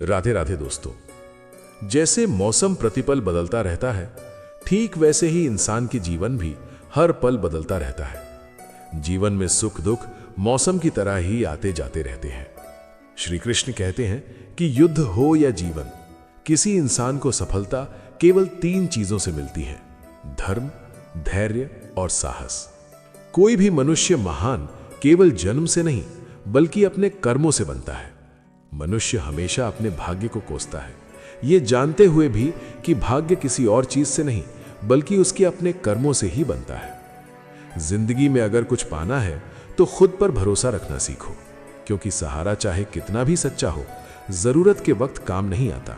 राधे राधे दोस्तों। जैसे मौसम प्रतिपल बदलता रहता है, ठीक वैसे ही इंसान के जीवन भी हर पल बदलता रहता है। जीवन में सुख दुख मौसम की तरह ही आते जाते रहते हैं। श्री कृष्ण कहते हैं कि युद्ध हो या जीवन, किसी इंसान को सफलता केवल 3 चीजों से मिलती है: धर्म, धैर्य और साहस। कोई भी मनुष्य महान केवल जन्म से नहीं बल्कि अपने कर्मों से बनता है। मनुष्य हमेशा अपने भाग्य को कोसता है, ये जानते हुए भी कि भाग्य किसी और चीज से नहीं बल्कि उसके अपने कर्मों से ही बनता है। जिंदगी में अगर कुछ पाना है तो खुद पर भरोसा रखना सीखो, क्योंकि सहारा चाहे कितना भी सच्चा हो, जरूरत के वक्त काम नहीं आता।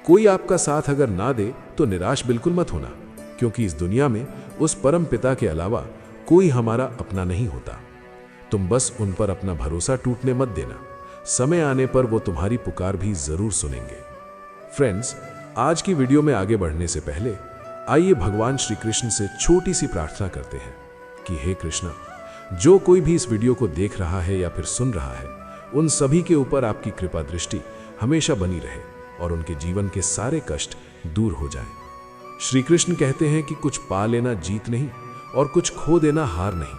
कोई आपका साथ अगर ना दे तो निराश बिल्कुल मत होना, क्योंकि इस दुनिया में उस परम पिता के अलावा कोई हमारा अपना नहीं होता। तुम बस उन पर अपना भरोसा टूटने मत देना, समय आने पर वो तुम्हारी पुकार भी जरूर सुनेंगे। फ्रेंड्स, आज की वीडियो में आगे बढ़ने से पहले आइए भगवान श्री कृष्ण से छोटी सी प्रार्थना करते हैं कि हे कृष्णा, जो कोई भी इस वीडियो को देख रहा है या फिर सुन रहा है, उन सभी के ऊपर आपकी कृपा दृष्टि हमेशा बनी रहे और उनके जीवन के सारे कष्ट दूर हो जाएं। श्री कृष्ण कहते हैं कि कुछ पा लेना जीत नहीं और कुछ खो देना हार नहीं,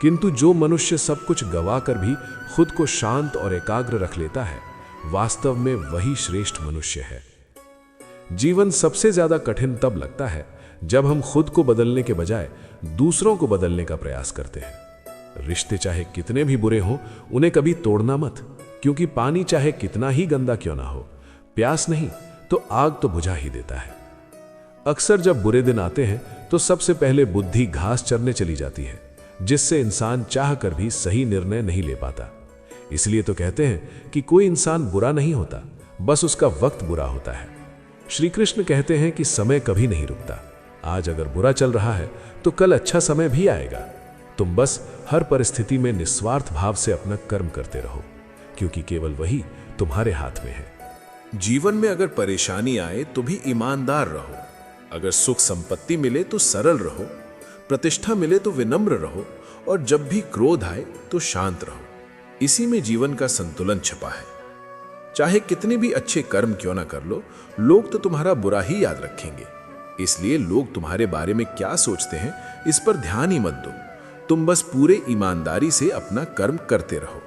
किंतु जो मनुष्य सब कुछ गवा कर भी खुद को शांत और एकाग्र रख लेता है, वास्तव में वही श्रेष्ठ मनुष्य है। जीवन सबसे ज्यादा कठिन तब लगता है जब हम खुद को बदलने के बजाय दूसरों को बदलने का प्रयास करते हैं। रिश्ते चाहे कितने भी बुरे हों, उन्हें कभी तोड़ना मत, क्योंकि पानी चाहे कितना ही गंदा क्यों ना हो, प्यास नहीं तो आग तो बुझा ही देता है। अक्सर जब बुरे दिन आते हैं तो सबसे पहले बुद्धि घास चरने चली जाती है, जिससे इंसान चाह कर भी सही निर्णय नहीं ले पाता। इसलिए तो कहते हैं कि कोई इंसान बुरा नहीं होता, बस उसका वक्त बुरा होता है। श्री कृष्ण कहते हैं कि समय कभी नहीं रुकता। आज अगर बुरा चल रहा है तो कल अच्छा समय भी आएगा। तुम बस हर परिस्थिति में निस्वार्थ भाव से अपना कर्म करते रहो, क्योंकि केवल वही तुम्हारे हाथ में है। जीवन में अगर परेशानी आए तो भी ईमानदार रहो, अगर सुख संपत्ति मिले तो सरल रहो, प्रतिष्ठा मिले तो विनम्र रहो, और जब भी क्रोध आए तो शांत रहो। इसी में जीवन का संतुलन छिपा है। चाहे कितने भी अच्छे कर्म क्यों ना कर लो, लोग तो तुम्हारा बुरा ही याद रखेंगे। इसलिए लोग तुम्हारे बारे में क्या सोचते हैं, इस पर ध्यान ही मत दो। तुम बस पूरे ईमानदारी से अपना कर्म करते रहो।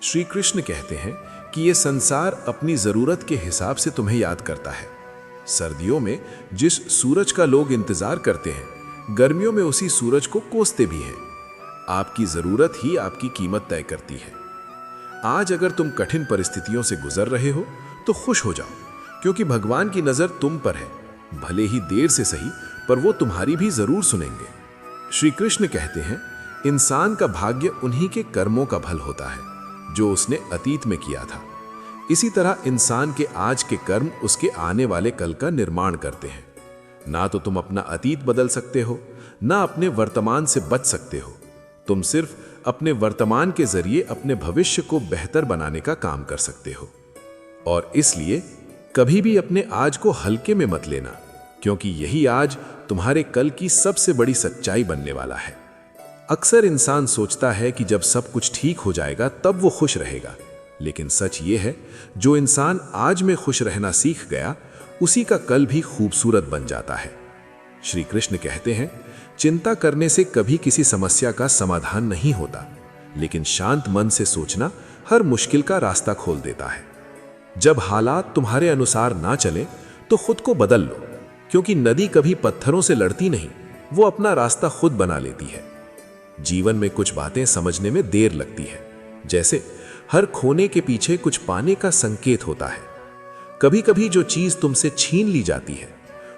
श्री कृष्ण कहते हैं कि यह संसार अपनी जरूरत के हिसाब से तुम्हें याद करता है। सर्दियों में जिस सूरज का लोग इंतजार करते हैं, गर्मियों में उसी सूरज को कोसते भी हैं। आपकी जरूरत ही आपकी कीमत तय करती है। आज अगर तुम कठिन परिस्थितियों से गुजर रहे हो तो खुश हो जाओ, क्योंकि भगवान की नजर तुम पर है। भले ही देर से सही, पर वो तुम्हारी भी जरूर सुनेंगे। श्री कृष्ण कहते हैं, इंसान का भाग्य उन्हीं के कर्मों का फल होता है जो उसने अतीत में किया था। इसी तरह इंसान के आज के कर्म उसके आने वाले कल का निर्माण करते हैं। ना तो तुम अपना अतीत बदल सकते हो, ना अपने वर्तमान से बच सकते हो। तुम सिर्फ अपने वर्तमान के जरिए अपने भविष्य को बेहतर बनाने का काम कर सकते हो। और इसलिए कभी भी अपने आज को हल्के में मत लेना, क्योंकि यही आज तुम्हारे कल की सबसे बड़ी सच्चाई बनने वाला है। अक्सर इंसान सोचता है कि जब सब कुछ ठीक हो जाएगा तब वो खुश रहेगा, लेकिन सच ये है, जो इंसान आज में खुश रहना सीख गया, उसी का कल भी खूबसूरत बन जाता है। श्री कृष्ण कहते हैं, चिंता करने से कभी किसी समस्या का समाधान नहीं होता, लेकिन शांत मन से सोचना हर मुश्किल का रास्ता खोल देता है। जब हालात तुम्हारे अनुसार ना चले तो खुद को बदल लो, क्योंकि नदी कभी पत्थरों से लड़ती नहीं, वो अपना रास्ता खुद बना लेती है। जीवन में कुछ बातें समझने में देर लगती है, जैसे हर खोने के पीछे कुछ पाने का संकेत होता है। कभी कभी जो चीज तुमसे छीन ली जाती है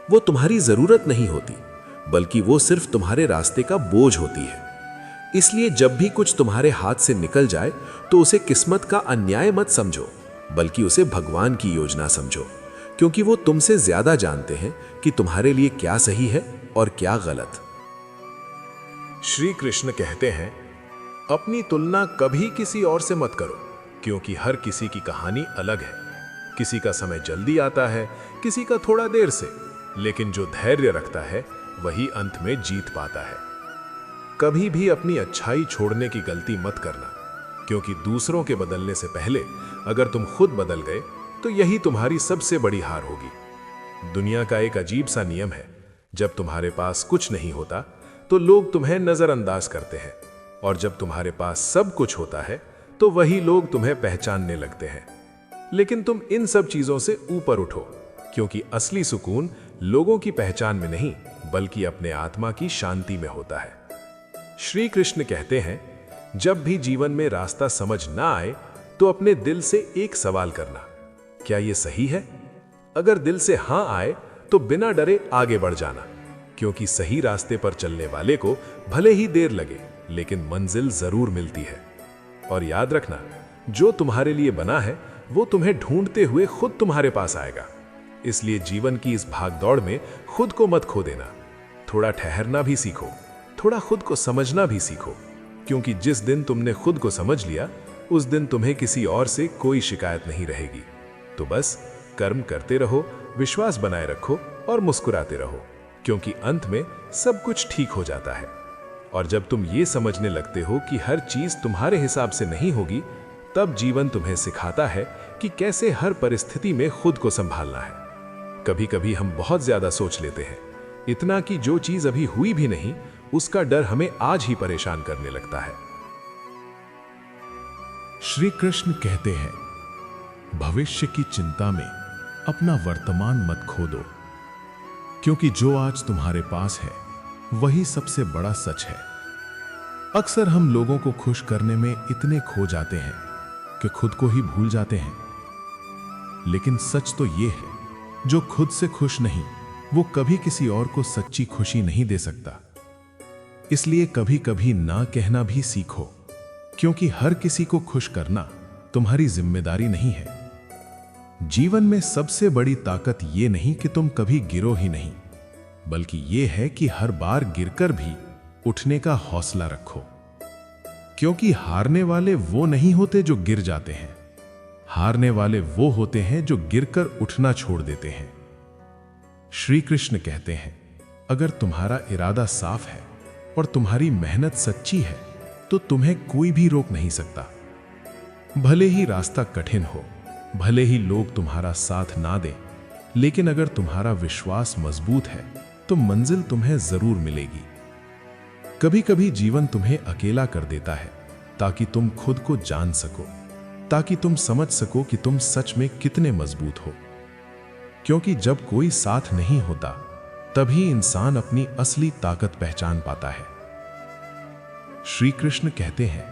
वो तुम्हारी जरूरत नहीं होती, बल्कि वो सिर्फ तुम्हारे रास्ते का बोझ होती है। इसलिए जब भी कुछ तुम्हारे हाथ से निकल जाए तो उसे किस्मत का अन्याय मत समझो, बल्कि उसे भगवान की योजना समझो, क्योंकि वो तुमसे ज्यादा जानते हैं कि तुम्हारे लिए क्या सही है और क्या गलत। श्री कृष्ण कहते हैं, अपनी तुलना कभी किसी और से मत करो, क्योंकि हर किसी की कहानी अलग है। किसी का समय जल्दी आता है, किसी का थोड़ा देर से, लेकिन जो धैर्य रखता है वही अंत में जीत पाता है। कभी भी अपनी अच्छाई छोड़ने की गलती मत करना, क्योंकि दूसरों के बदलने से पहले अगर तुम खुद बदल गए तो यही तुम्हारी सबसे बड़ी हार होगी। दुनिया का एक अजीब सा नियम है, जब तुम्हारे पास कुछ नहीं होता तो लोग तुम्हें नजरअंदाज करते हैं, और जब तुम्हारे पास सब कुछ होता है तो वही लोग तुम्हें पहचानने लगते हैं। लेकिन तुम इन सब चीजों से ऊपर उठो, क्योंकि असली सुकून लोगों की पहचान में नहीं बल्कि अपने आत्मा की शांति में होता है। श्री कृष्ण कहते हैं, जब भी जीवन में रास्ता समझ ना आए तो अपने दिल से एक सवाल करना, क्या यह सही है? अगर दिल से हां आए तो बिना डरे आगे बढ़ जाना, क्योंकि सही रास्ते पर चलने वाले को भले ही देर लगे लेकिन मंजिल जरूर मिलती है। और याद रखना, जो तुम्हारे लिए बना है वो तुम्हें ढूंढते हुए खुद तुम्हारे पास आएगा। इसलिए जीवन की इस भागदौड़ में खुद को मत खो देना। थोड़ा ठहरना भी सीखो, थोड़ा खुद को समझना भी सीखो, क्योंकि जिस दिन तुमने खुद को समझ लिया उस दिन तुम्हें किसी और से कोई शिकायत नहीं रहेगी। तो बस कर्म करते रहो, विश्वास बनाए रखो और मुस्कुराते रहो, क्योंकि अंत में सब कुछ ठीक हो जाता है। और जब तुम ये समझने लगते हो कि हर चीज तुम्हारे हिसाब से नहीं होगी, तब जीवन तुम्हें सिखाता है कि कैसे हर परिस्थिति में खुद को संभालना है। कभी कभी हम बहुत ज्यादा सोच लेते हैं, इतना कि जो चीज अभी हुई भी नहीं उसका डर हमें आज ही परेशान करने लगता है। श्री कृष्ण कहते हैं, भविष्य की चिंता में अपना वर्तमान मत खो दो, क्योंकि जो आज तुम्हारे पास है वही सबसे बड़ा सच है। अक्सर हम लोगों को खुश करने में इतने खो जाते हैं कि खुद को ही भूल जाते हैं। लेकिन सच तो यह है, जो खुद से खुश नहीं वो कभी किसी और को सच्ची खुशी नहीं दे सकता। इसलिए कभी कभी ना कहना भी सीखो, क्योंकि हर किसी को खुश करना तुम्हारी जिम्मेदारी नहीं है। जीवन में सबसे बड़ी ताकत ये नहीं कि तुम कभी गिरो ही नहीं, बल्कि ये है कि हर बार गिरकर भी उठने का हौसला रखो। क्योंकि हारने वाले वो नहीं होते जो गिर जाते हैं, हारने वाले वो होते हैं जो गिरकर उठना छोड़ देते हैं। श्री कृष्ण कहते हैं, अगर तुम्हारा इरादा साफ है और तुम्हारी मेहनत सच्ची है तो तुम्हें कोई भी रोक नहीं सकता। भले ही रास्ता कठिन हो, भले ही लोग तुम्हारा साथ ना दें, लेकिन अगर तुम्हारा विश्वास मजबूत है तो मंजिल तुम्हें जरूर मिलेगी। कभी कभी जीवन तुम्हें अकेला कर देता है ताकि तुम खुद को जान सको, ताकि तुम समझ सको कि तुम सच में कितने मजबूत हो। क्योंकि जब कोई साथ नहीं होता तभी इंसान अपनी असली ताकत पहचान पाता है। श्री कृष्ण कहते हैं,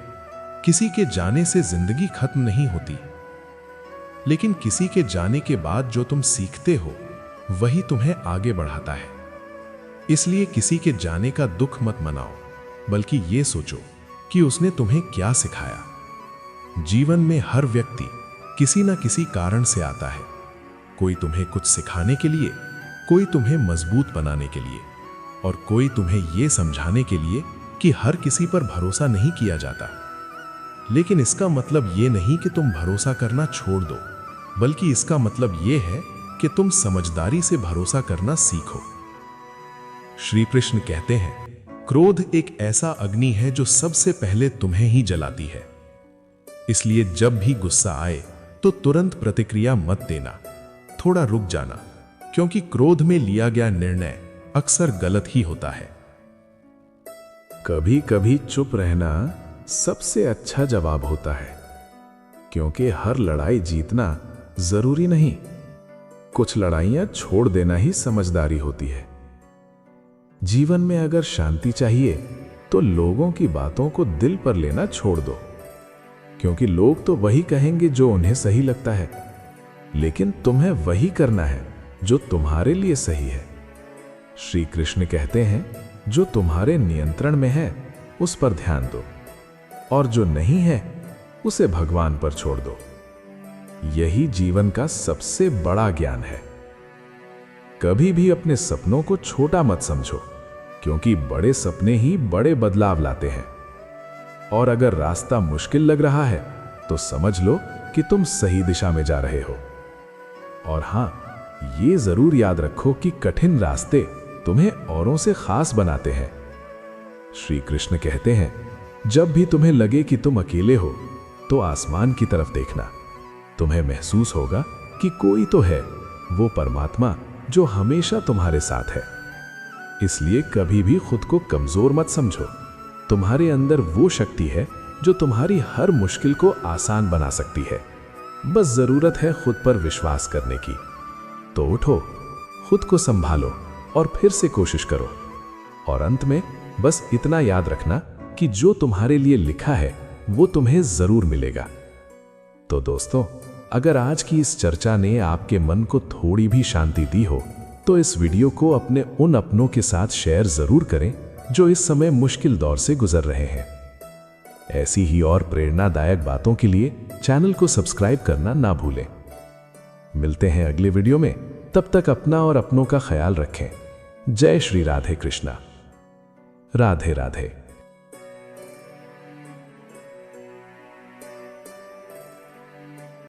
किसी के जाने से जिंदगी खत्म नहीं होती, लेकिन किसी के जाने के बाद जो तुम सीखते हो वही तुम्हें आगे बढ़ाता है। इसलिए किसी के जाने का दुख मत मनाओ, बल्कि ये सोचो कि उसने तुम्हें क्या सिखाया। जीवन में हर व्यक्ति किसी न किसी कारण से आता है, कोई तुम्हें कुछ सिखाने के लिए, कोई तुम्हें मजबूत बनाने के लिए, और कोई तुम्हें यह समझाने के लिए कि हर किसी पर भरोसा नहीं किया जाता। लेकिन इसका मतलब यह नहीं कि तुम भरोसा करना छोड़ दो, बल्कि इसका मतलब यह है कि तुम समझदारी से भरोसा करना सीखो। श्री कृष्ण कहते हैं, क्रोध एक ऐसा अग्नि है जो सबसे पहले तुम्हें ही जलाती है। इसलिए जब भी गुस्सा आए तो तुरंत प्रतिक्रिया मत देना, थोड़ा रुक जाना, क्योंकि क्रोध में लिया गया निर्णय अक्सर गलत ही होता है। कभी कभी चुप रहना सबसे अच्छा जवाब होता है, क्योंकि हर लड़ाई जीतना जरूरी नहीं, कुछ लड़ाइयां छोड़ देना ही समझदारी होती है। जीवन में अगर शांति चाहिए तो लोगों की बातों को दिल पर लेना छोड़ दो, क्योंकि लोग तो वही कहेंगे जो उन्हें सही लगता है, लेकिन तुम्हें वही करना है जो तुम्हारे लिए सही है। श्री कृष्ण कहते हैं, जो तुम्हारे नियंत्रण में है उस पर ध्यान दो, और जो नहीं है उसे भगवान पर छोड़ दो। यही जीवन का सबसे बड़ा ज्ञान है। कभी भी अपने सपनों को छोटा मत समझो, क्योंकि बड़े सपने ही बड़े बदलाव लाते हैं। और अगर रास्ता मुश्किल लग रहा है तो समझ लो कि तुम सही दिशा में जा रहे हो। और हां, ये जरूर याद रखो कि कठिन रास्ते तुम्हें औरों से खास बनाते हैं। श्री कृष्ण कहते हैं, जब भी तुम्हें लगे कि तुम अकेले हो तो आसमान की तरफ देखना, तुम्हें महसूस होगा कि कोई तो है, वो परमात्मा जो हमेशा तुम्हारे साथ है। इसलिए कभी भी खुद को कमजोर मत समझो। तुम्हारे अंदर वो शक्ति है जो तुम्हारी हर मुश्किल को आसान बना सकती है। बस जरूरत है खुद पर विश्वास करने की। तो उठो, खुद को संभालो और फिर से कोशिश करो। और अंत में बस इतना याद रखना कि जो तुम्हारे लिए लिखा है वो तुम्हें जरूर मिलेगा। तो दोस्तों, अगर आज की इस चर्चा ने आपके मन को थोड़ी भी शांति दी हो तो इस वीडियो को अपने उन अपनों के साथ शेयर जरूर करें जो इस समय मुश्किल दौर से गुजर रहे हैं। ऐसी ही और प्रेरणादायक बातों के लिए चैनल को सब्सक्राइब करना ना भूलें। मिलते हैं अगले वीडियो में, तब तक अपना और अपनों का ख्याल रखें। जय श्री राधे कृष्णा। राधे राधे।